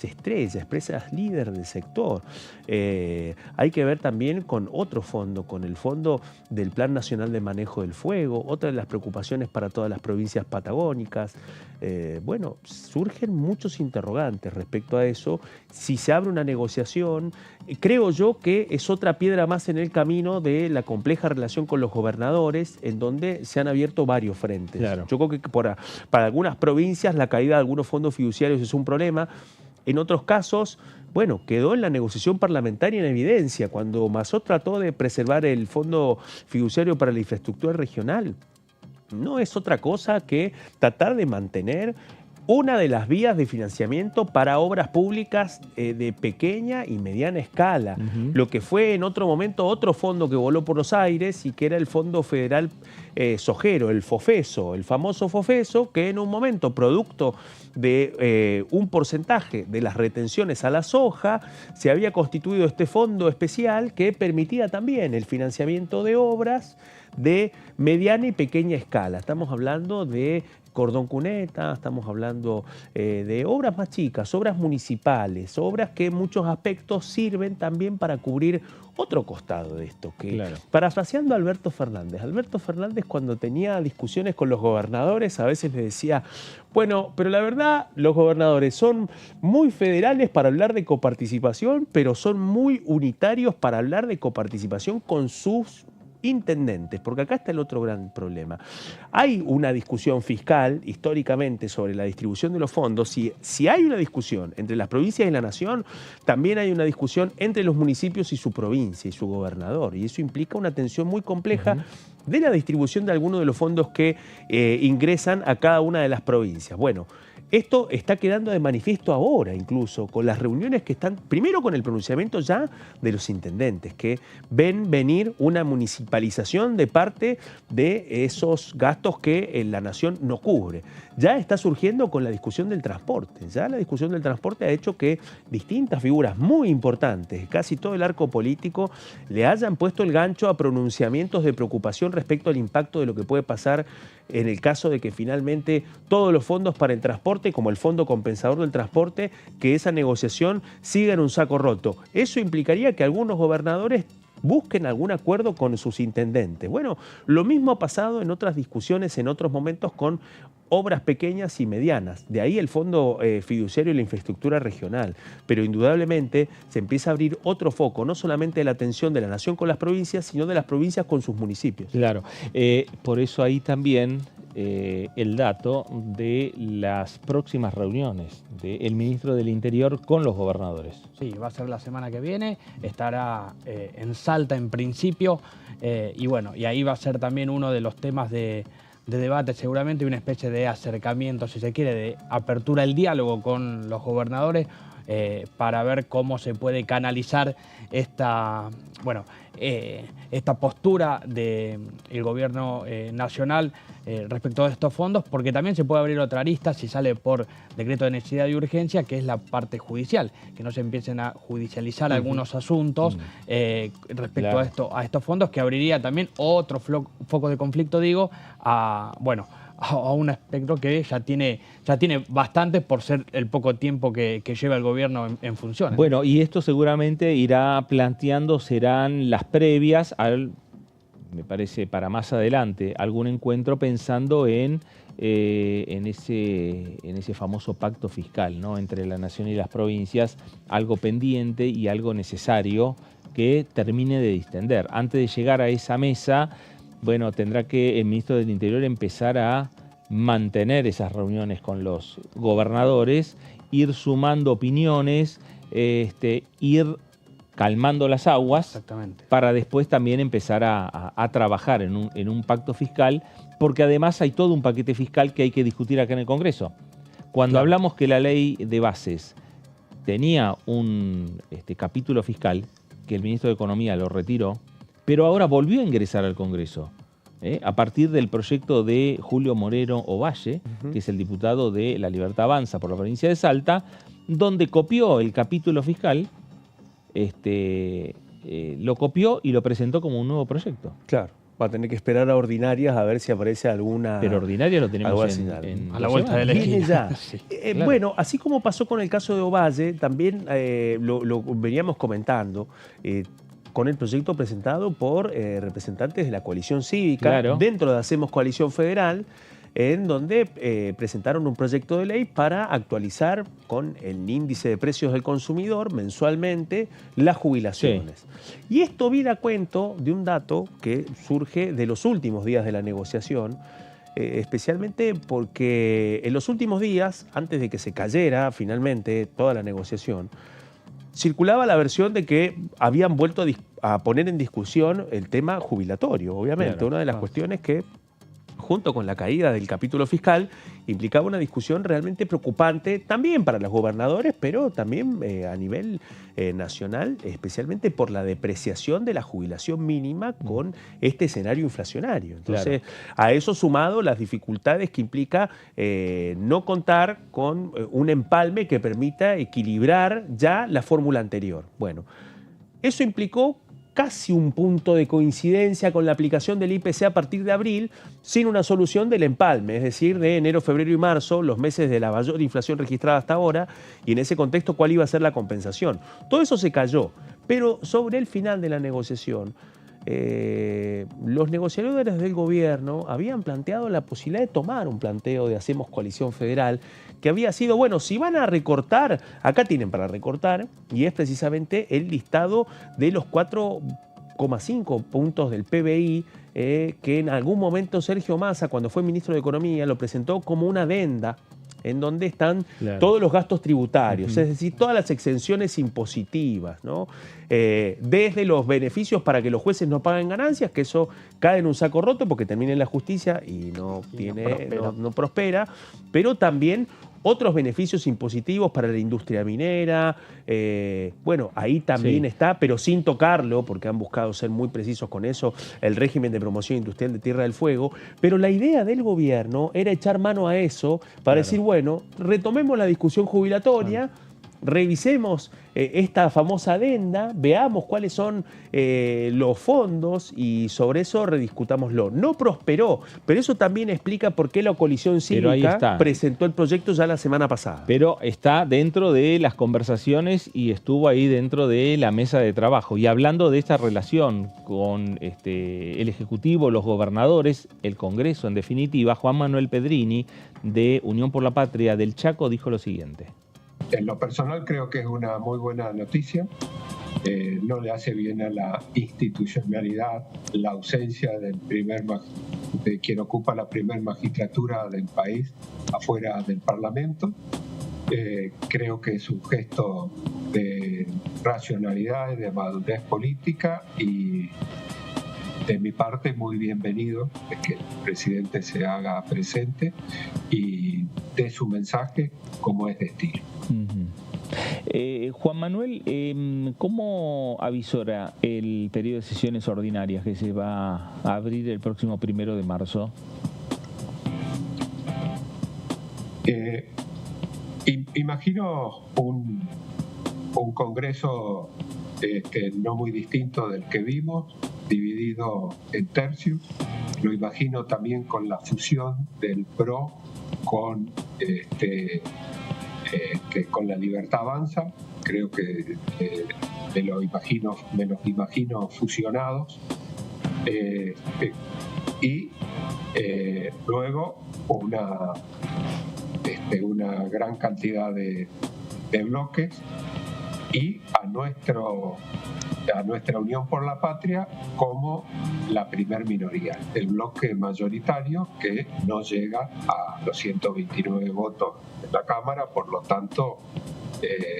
estrella, empresas líder del sector. Hay que ver también con otro fondo, con el fondo del Plan Nacional de Manejo del Fuego, otra de las preocupaciones para todas las provincias patagónicas. Bueno, surgen muchos interrogantes respecto a eso. Si se abre una negociación, creo yo que es otra piedra más en el camino de la compleja relación con los gobernadores, en donde se han abierto varios frentes. Claro. Yo creo que para algunas provincias la caída de algunos fondos fiduciarios es un problema. En otros casos, bueno, quedó en la negociación parlamentaria en evidencia, cuando Mazot trató de preservar el Fondo Fiduciario para la Infraestructura Regional. no es otra cosa que tratar de mantener una de las vías de financiamiento para obras públicas de pequeña y mediana escala. Lo que fue en otro momento otro fondo que voló por los aires y que era el Fondo Federal Sojero, el FOFESO, el famoso FOFESO, que en un momento, producto de un porcentaje de las retenciones a la soja, se había constituido este fondo especial que permitía también el financiamiento de obras de mediana y pequeña escala. Estamos hablando de cordón cuneta, estamos hablando de obras más chicas, obras municipales, obras que en muchos aspectos sirven también para cubrir otro costado de esto. Que, claro. Parafraseando a Alberto Fernández cuando tenía discusiones con los gobernadores a veces le decía, bueno, pero la verdad los gobernadores son muy federales para hablar de coparticipación, pero son muy unitarios para hablar de coparticipación con sus intendentes, porque acá está el otro gran problema. Hay una discusión fiscal históricamente sobre la distribución de los fondos. Si hay una discusión entre las provincias y la nación, también hay una discusión entre los municipios y su provincia y su gobernador, y eso implica una tensión muy compleja de la distribución de algunos de los fondos que ingresan a cada una de las provincias. Bueno, esto está quedando de manifiesto ahora, incluso, con las reuniones que están, primero con el pronunciamiento ya de los intendentes, que ven venir una municipalización de parte de esos gastos que la nación no cubre. Ya está surgiendo con la discusión del transporte. Ya la discusión del transporte ha hecho que distintas figuras muy importantes, casi todo el arco político, le hayan puesto el gancho a pronunciamientos de preocupación respecto al impacto de lo que puede pasar en el caso de que finalmente todos los fondos para el transporte, como el Fondo Compensador del Transporte, que esa negociación siga en un saco roto. Eso implicaría que algunos gobernadores busquen algún acuerdo con sus intendentes. Bueno, lo mismo ha pasado en otras discusiones, en otros momentos, con obras pequeñas y medianas. De ahí el Fondo Fiduciario y la Infraestructura Regional. Pero indudablemente se empieza a abrir otro foco, no solamente de la atención de la nación con las provincias, sino de las provincias con sus municipios. Claro, por eso ahí también el dato de las próximas reuniones del ministro del Interior con los gobernadores. Sí, va a ser la semana que viene, estará en Salta en principio, y bueno, y ahí va a ser también uno de los temas de debate, seguramente una especie de acercamiento, si se quiere, de apertura al diálogo con los gobernadores para ver cómo se puede canalizar esta postura del gobierno nacional respecto a estos fondos, porque también se puede abrir otra arista si sale por decreto de necesidad y urgencia, que es la parte judicial, que no se empiecen a judicializar algunos asuntos respecto a estos fondos, que abriría también otro foco de conflicto, digo, a un espectro que ya tiene bastante por ser el poco tiempo que lleva el gobierno en funciones. Bueno, y esto seguramente irá planteando, serán las previas al, me parece, para más adelante, algún encuentro pensando en ese famoso pacto fiscal, ¿no?, entre la nación y las provincias, algo pendiente y algo necesario que termine de distender. Antes de llegar a esa mesa, bueno, tendrá que el ministro del Interior empezar a mantener esas reuniones con los gobernadores, ir sumando opiniones, ir calmando las aguas. Exactamente. Para después también empezar a trabajar en un pacto fiscal, porque además hay todo un paquete fiscal que hay que discutir acá en el Congreso. Cuando hablamos que la ley de bases tenía un capítulo fiscal, que el ministro de Economía lo retiró, pero ahora volvió a ingresar al Congreso, a partir del proyecto de Julio Moreno Ovalle, que es el diputado de La Libertad Avanza por la provincia de Salta, donde copió el capítulo fiscal, lo copió y lo presentó como un nuevo proyecto. Claro, va a tener que esperar a ordinarias a ver si aparece alguna... Pero ordinarias lo tenemos a la vuelta de la esquina. Viene ya. Sí, claro. Bueno, así como pasó con el caso de Ovalle, también lo veníamos comentando, con el proyecto presentado por representantes de la coalición cívica, claro, dentro de Hacemos Coalición Federal, en donde presentaron un proyecto de ley para actualizar con el índice de precios del consumidor mensualmente las jubilaciones. Sí. Y esto viene a cuento de un dato que surge de los últimos días de la negociación, especialmente porque en los últimos días, antes de que se cayera finalmente toda la negociación, circulaba la versión de que habían vuelto a poner en discusión el tema jubilatorio, obviamente. Claro, una de las cuestiones que junto con la caída del capítulo fiscal, implicaba una discusión realmente preocupante también para los gobernadores, pero también a nivel nacional, especialmente por la depreciación de la jubilación mínima con este escenario inflacionario. Entonces, a eso sumado las dificultades que implica no contar con un empalme que permita equilibrar ya la fórmula anterior. Bueno, eso implicó casi un punto de coincidencia con la aplicación del IPC a partir de abril, sin una solución del empalme, es decir, de enero, febrero y marzo, los meses de la mayor inflación registrada hasta ahora, y en ese contexto cuál iba a ser la compensación. Todo eso se cayó, pero sobre el final de la negociación, los negociadores del gobierno habían planteado la posibilidad de tomar un planteo de Hacemos Coalición Federal, que había sido, bueno, si van a recortar, acá tienen para recortar, y es precisamente el listado de los 4,5 puntos del PBI, que en algún momento Sergio Massa, cuando fue ministro de Economía, lo presentó como una adenda en donde están todos los gastos tributarios, es decir, todas las exenciones impositivas, ¿no? Desde los beneficios para que los jueces no paguen ganancias, que eso cae en un saco roto porque termina en la justicia y no prospera, pero también otros beneficios impositivos para la industria minera, bueno, ahí también está, pero sin tocarlo, porque han buscado ser muy precisos con eso, el régimen de promoción industrial de Tierra del Fuego, pero la idea del gobierno era echar mano a eso para decir, bueno, retomemos la discusión jubilatoria, revisemos esta famosa adenda, veamos cuáles son los fondos y sobre eso rediscutámoslo. No prosperó, pero eso también explica por qué la coalición cívica presentó el proyecto ya la semana pasada. Pero está dentro de las conversaciones y estuvo ahí dentro de la mesa de trabajo. Y hablando de esta relación con el Ejecutivo, los gobernadores, el Congreso en definitiva, Juan Manuel Pedrini de Unión por la Patria del Chaco dijo lo siguiente. En lo personal creo que es una muy buena noticia. No le hace bien a la institucionalidad la ausencia de quien ocupa la primer magistratura del país afuera del Parlamento. Creo que es un gesto de racionalidad y de madurez política y de mi parte muy bienvenido es que el presidente se haga presente y dé su mensaje como es de estilo. Juan Manuel, ¿cómo avisora el periodo de sesiones ordinarias que se va a abrir el próximo 1 de marzo? Imagino un congreso no muy distinto del que vimos, dividido en tercios. Lo imagino también con la fusión del PRO con con la Libertad Avanza. Creo que me los imagino fusionados. Y luego una gran cantidad de bloques y a nuestra Unión por la Patria como la primer minoría, el bloque mayoritario que no llega a los 129 votos en la Cámara, por lo tanto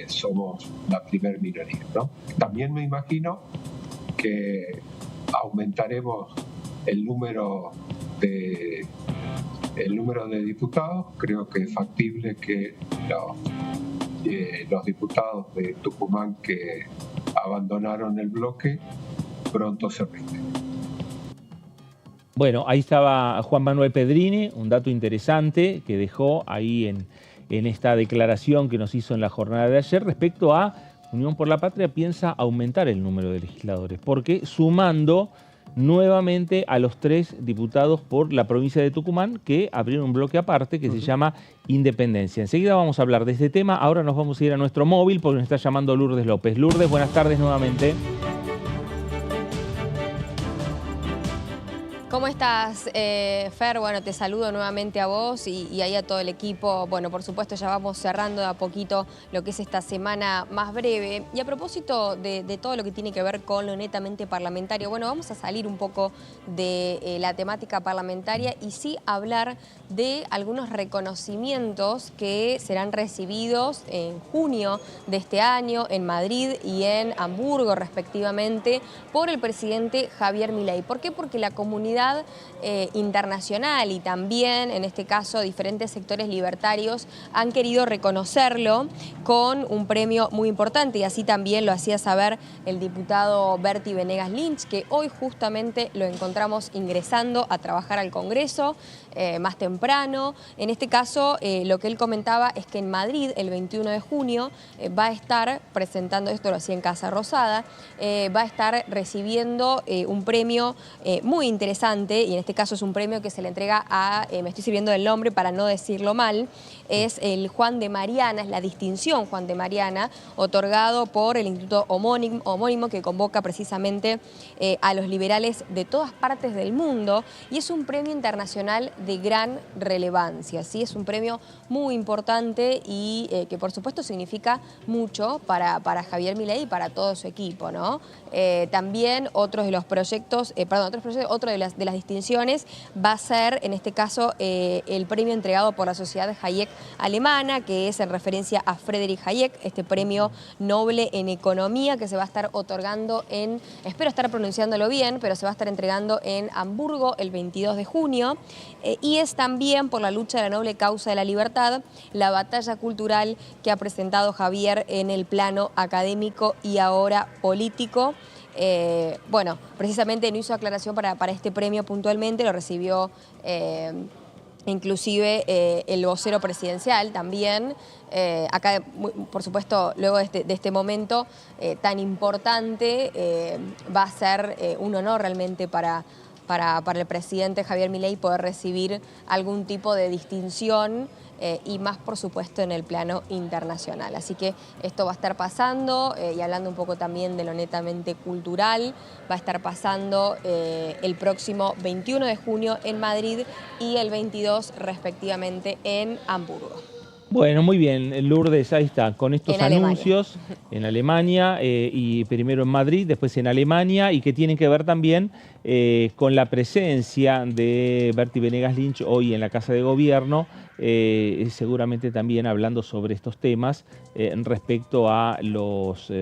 somos la primer minoría, ¿no? También me imagino que aumentaremos el número de diputados. Creo que es factible que los diputados de Tucumán que abandonaron el bloque pronto se rinden. Bueno, ahí estaba Juan Manuel Pedrini, un dato interesante que dejó ahí en esta declaración que nos hizo en la jornada de ayer respecto a Unión por la Patria piensa aumentar el número de legisladores, porque sumando nuevamente a los 3 diputados por la provincia de Tucumán que abrieron un bloque aparte que se llama Independencia. Enseguida vamos a hablar de este tema. Ahora nos vamos a ir a nuestro móvil porque nos está llamando Lourdes López. Lourdes, buenas tardes nuevamente. ¿Cómo estás, Fer? Bueno, te saludo nuevamente a vos y ahí a todo el equipo. Bueno, por supuesto, ya vamos cerrando de a poquito lo que es esta semana más breve. Y a propósito de todo lo que tiene que ver con lo netamente parlamentario, bueno, vamos a salir un poco de la temática parlamentaria y sí hablar de algunos reconocimientos que serán recibidos en junio de este año en Madrid y en Hamburgo, respectivamente, por el presidente Javier Milei. ¿Por qué? Porque la comunidad comunidad internacional y también, en este caso, diferentes sectores libertarios han querido reconocerlo con un premio muy importante, y así también lo hacía saber el diputado Berti Venegas Lynch, que hoy justamente lo encontramos ingresando a trabajar al Congreso más temprano. En este caso, lo que él comentaba es que en Madrid, el 21 de junio, va a estar presentando, esto lo hacía en Casa Rosada, va a estar recibiendo un premio muy interesante, y en este caso es un premio que se le entrega a, me estoy sirviendo del nombre para no decirlo mal, es el Juan de Mariana, es la distinción Juan de Mariana, otorgado por el Instituto homónimo que convoca precisamente a los liberales de todas partes del mundo, y es un premio internacional de gran relevancia, ¿sí? Es un premio muy importante y que por supuesto significa mucho para Javier Milei y para todo su equipo, ¿no? También otro de los proyectos, otro de las distinciones va a ser, en este caso, el premio entregado por la Sociedad Hayek alemana, que es en referencia a Friedrich Hayek, este premio Nobel en economía que se va a estar otorgando en, espero estar pronunciándolo bien, pero se va a estar entregando en Hamburgo el 22 de junio, y es también por la lucha de la noble causa de la libertad, la batalla cultural que ha presentado Javier en el plano académico y ahora político. Bueno, precisamente no hizo aclaración para este premio puntualmente, lo recibió inclusive el vocero presidencial también. Acá, por supuesto, luego de este momento tan importante, va a ser un honor realmente para el presidente Javier Milei poder recibir algún tipo de distinción, y más, por supuesto, en el plano internacional. Así que esto va a estar pasando, y hablando un poco también de lo netamente cultural, va a estar pasando el próximo 21 de junio en Madrid y el 22 respectivamente en Hamburgo. Bueno, muy bien, Lourdes, ahí está, con estos anuncios Alemania. en Alemania, y primero en Madrid, después en Alemania, y que tienen que ver también con la presencia de Berti Venegas Lynch hoy en la Casa de Gobierno, seguramente también hablando sobre estos temas respecto a los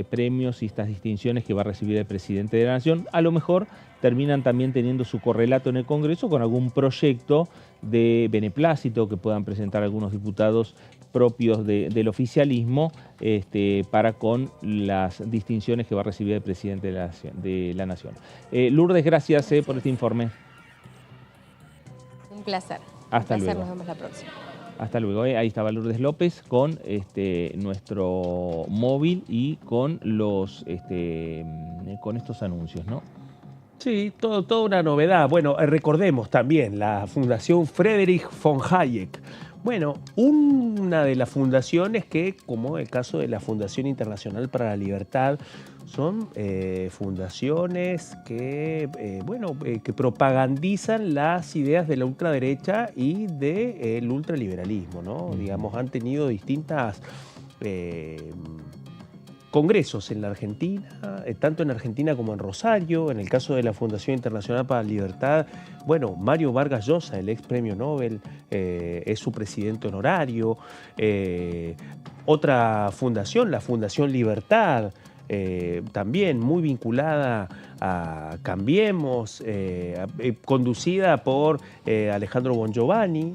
premios y estas distinciones que va a recibir el presidente de la Nación. A lo mejor terminan también teniendo su correlato en el Congreso con algún proyecto de beneplácito que puedan presentar algunos diputados propios del oficialismo para con las distinciones que va a recibir el presidente de la Nación. Lourdes, gracias por este informe. Un placer. Hasta luego. Nos vemos la próxima. Hasta luego. Ahí estaba Lourdes López con nuestro móvil y con con estos anuncios, ¿no? Sí, toda una novedad. Bueno, recordemos también la Fundación Friedrich von Hayek. Bueno, una de las fundaciones que, como el caso de la Fundación Internacional para la Libertad, son fundaciones que, que propagandizan las ideas de la ultraderecha y del ultraliberalismo, ¿no? Digamos, han tenido distintas congresos en la Argentina, tanto en Argentina como en Rosario. En el caso de la Fundación Internacional para la Libertad, bueno, Mario Vargas Llosa, el ex premio Nobel, es su presidente honorario. Otra fundación, la Fundación Libertad, también muy vinculada a Cambiemos, conducida por Alejandro Bongiovanni,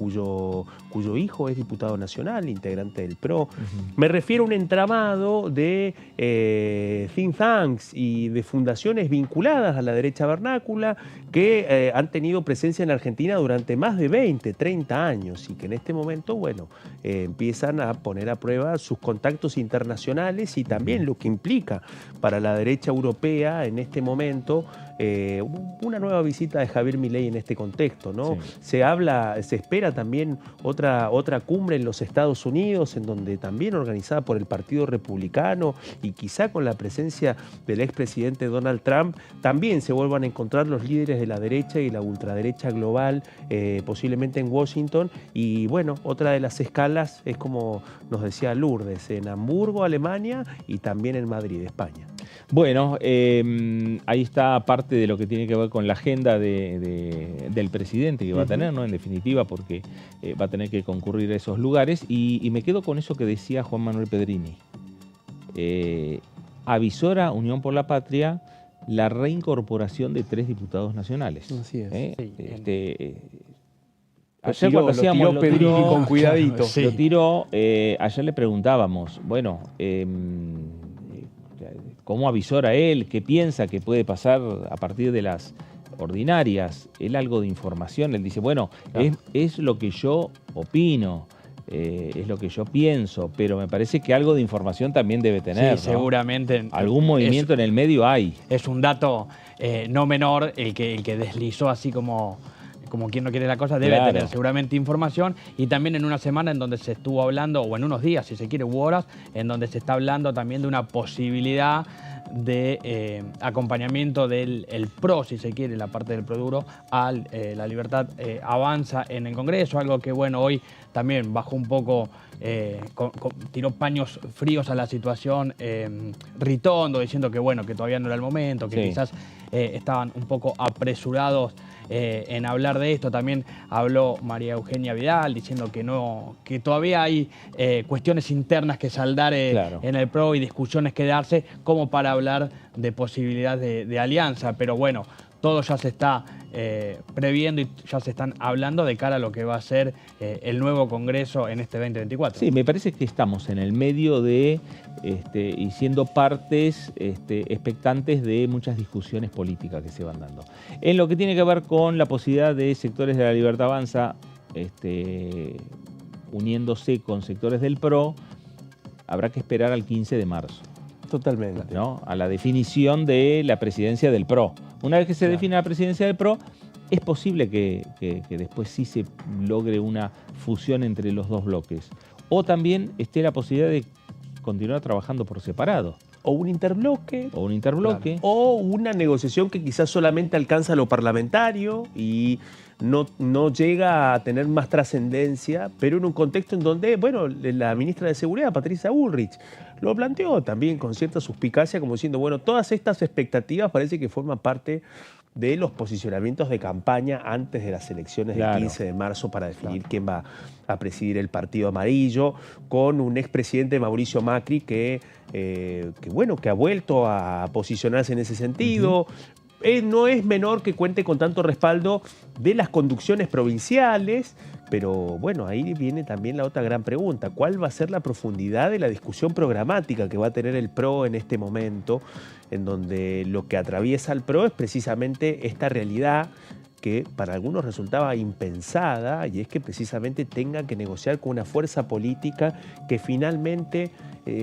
cuyo hijo es diputado nacional, integrante del PRO. Me refiero a un entramado de think tanks y de fundaciones vinculadas a la derecha vernácula que han tenido presencia en Argentina durante más de 20, 30 años y que en este momento, bueno, empiezan a poner a prueba sus contactos internacionales y también lo que implica para la derecha europea en este momento una nueva visita de Javier Milei en este contexto, ¿no? Sí. Se espera también otra cumbre en los Estados Unidos, en donde también organizada por el Partido Republicano y quizá con la presencia del expresidente Donald Trump, también se vuelvan a encontrar los líderes de la derecha y la ultraderecha global, posiblemente en Washington. Y bueno, otra de las escalas es, como nos decía Lourdes, en Hamburgo, Alemania, y también en Madrid, España. Bueno, ahí está parte de lo que tiene que ver con la agenda del presidente que va a tener, ¿no? En definitiva, porque va a tener que concurrir a esos lugares. Y me quedo con eso que decía Juan Manuel Pedrini. Avisora Unión por la Patria la reincorporación de 3 diputados nacionales. Así es. Sí, ayer cuando hacíamos lo tiró con cuidadito. Sí. Lo tiró, ayer le preguntábamos, bueno, ¿cómo avisora él? ¿Qué piensa que puede pasar a partir de las ordinarias? Él algo de información, él dice, bueno, es lo que yo opino, es lo que yo pienso, pero me parece que algo de información también debe tener. Sí, ¿no? seguramente. Algún movimiento en el medio hay. Es un dato no menor el que deslizó así como quien no quiere la cosa, debe tener seguramente información, y también en una semana en donde se estuvo hablando, o en unos días, si se quiere, u horas, en donde se está hablando también de una posibilidad de acompañamiento del PRO, si se quiere, la parte del PRO-Duro, a La Libertad Avanza en el Congreso, algo que, bueno, hoy también bajó un poco, tiró paños fríos a la situación Ritondo, diciendo que, bueno, que todavía no era el momento, que quizás estaban un poco apresurados en hablar de esto. También habló María Eugenia Vidal diciendo que todavía hay cuestiones internas que saldar en el PRO y discusiones que darse como para hablar de posibilidad de alianza. Pero bueno, todo ya se está previendo y ya se están hablando de cara a lo que va a ser el nuevo Congreso en este 2024. Sí, me parece que estamos en el medio de, y siendo partes expectantes de muchas discusiones políticas que se van dando. En lo que tiene que ver con la posibilidad de sectores de La Libertad Avanza uniéndose con sectores del PRO, habrá que esperar al 15 de marzo. Totalmente. ¿No? A la definición de la presidencia del PRO. Una vez que se define la presidencia del PRO, es posible que después sí se logre una fusión entre los dos bloques. O también esté la posibilidad de continuar trabajando por separado. O un interbloque. O un interbloque. Claro. O una negociación que quizás solamente alcanza lo parlamentario y no llega a tener más trascendencia, pero en un contexto en donde, bueno, la ministra de Seguridad, Patricia Bullrich, lo planteó también con cierta suspicacia, como diciendo, bueno, todas estas expectativas parece que forman parte de los posicionamientos de campaña antes de las elecciones del 15 de marzo para definir quién va a presidir el Partido Amarillo, con un expresidente Mauricio Macri que ha vuelto a posicionarse en ese sentido. No es menor que cuente con tanto respaldo de las conducciones provinciales, pero bueno, ahí viene también la otra gran pregunta. ¿Cuál va a ser la profundidad de la discusión programática que va a tener el PRO en este momento, en donde lo que atraviesa el PRO es precisamente esta realidad que para algunos resultaba impensada, y es que precisamente tenga que negociar con una fuerza política que finalmente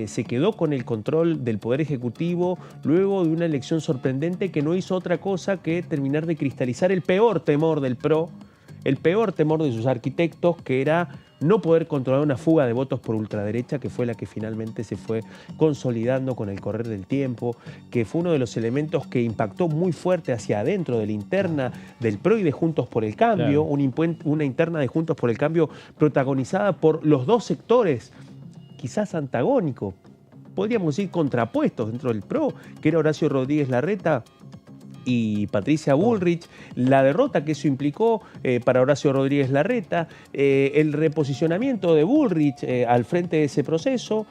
se quedó con el control del Poder Ejecutivo luego de una elección sorprendente que no hizo otra cosa que terminar de cristalizar el peor temor del PRO, el peor temor de sus arquitectos, que era no poder controlar una fuga de votos por ultraderecha, que fue la que finalmente se fue consolidando con el correr del tiempo, que fue uno de los elementos que impactó muy fuerte hacia adentro de la interna del PRO y de Juntos por el Cambio, una interna de Juntos por el Cambio protagonizada por los dos sectores, quizás antagónicos, podríamos decir contrapuestos dentro del PRO, que era Horacio Rodríguez Larreta y Patricia Bullrich, la derrota que eso implicó para Horacio Rodríguez Larreta, el reposicionamiento de Bullrich al frente de ese proceso,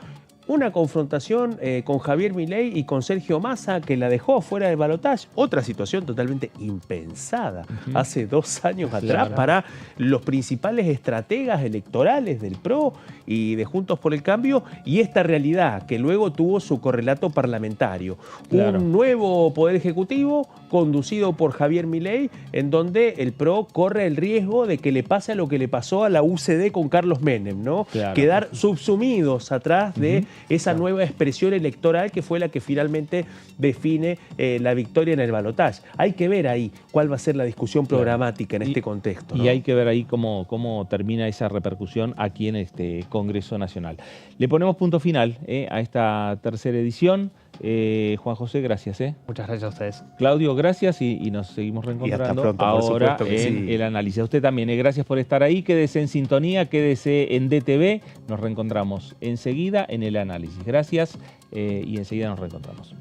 una confrontación con Javier Milei y con Sergio Massa que la dejó fuera del balotaje. Otra situación totalmente impensada hace 2 años atrás para los principales estrategas electorales del PRO y de Juntos por el Cambio, y esta realidad que luego tuvo su correlato parlamentario. Un nuevo Poder Ejecutivo conducido por Javier Milei, en donde el PRO corre el riesgo de que le pase lo que le pasó a la UCD con Carlos Menem, ¿no? Quedar subsumidos atrás de esa nueva expresión electoral que fue la que finalmente define la victoria en el balotaje. Hay que ver ahí cuál va a ser la discusión programática en este contexto, ¿no? Y hay que ver ahí cómo termina esa repercusión aquí en este Congreso Nacional. Le ponemos punto final a esta tercera edición. Juan José, gracias. Muchas gracias a ustedes. Claudio, gracias y nos seguimos reencontrando pronto, ahora en el análisis. A usted también, gracias por estar ahí. Quédese en sintonía, quédese en DTV. Nos reencontramos enseguida en el análisis. Gracias y enseguida nos reencontramos.